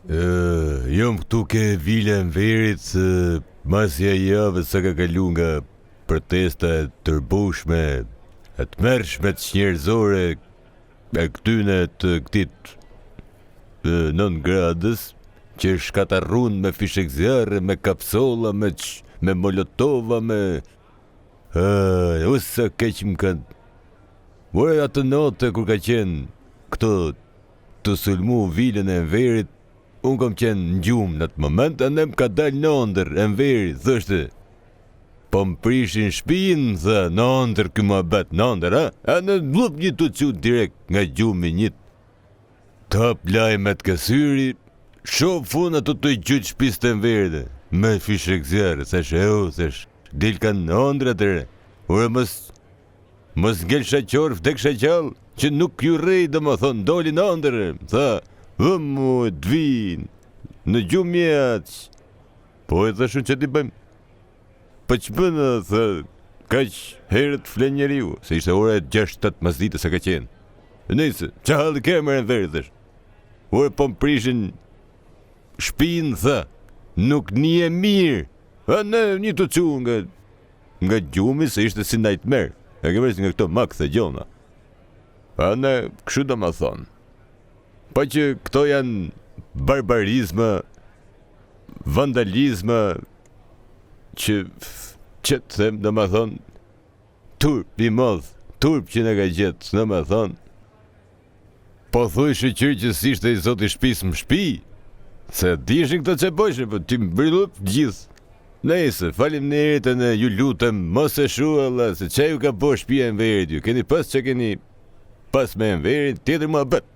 Jom këtu ke vile në verit masja javë sa ka kalu nga protesta e tërbushme e të mërshme të njerëzore e këtyne të këtit 9 gradës që shkatarrun me fishek zjarre, me kapsola, me molotova, usa keq më kanë. Ure atë note kur ka qenë këto të sulmu vilën e verit, unë kom qenë në gjumë në atë moment, e më ka dalë në ndër e në verit, thështë, po më prishin shpinë, thë, në ndër këma bet, në ndër, a? A në lup një të qut direkt nga gjumë një top lajmet kësyri, shoh funa të të gjytë shpis të në verit, me fishek zjarë, thash, dil kanë në ndër atëre, ure mos ngell shaqor, vdek shaqal, që nuk ju rej dhe më thonë, doli në ndër, tha, mu të vinë, në gjumjat, po e thashu që ti bëjmë, po që bënë, thë, kaq herët flen njeriu, se ishte ora e 6-7 mas ditë se ka qenë. Nëjse, që halë kemer e verë, thash, ore po më prishin shpinë, thë, nuk një e mirë, a në një të cu nga gjumi, se ishte si nightmare, e kemerës nga këto makë dhe gjona, a në këshu do më thonë, pa që këto janë barbarizma, vandalizma, që të them, do më thonë, turp i modh, turp që në ka gjetë, do më thonë, po thuj shëqyrë që si shte i zot i shpis më shpi, se dishin këto që bojshin, po ti më brylup gjithë. Nejse, falim në eritën e ju lutëm, mos e shu Allah, se që ju ka bo shpia në verit ju, keni pas që keni pas me në verit, tjetër më abet.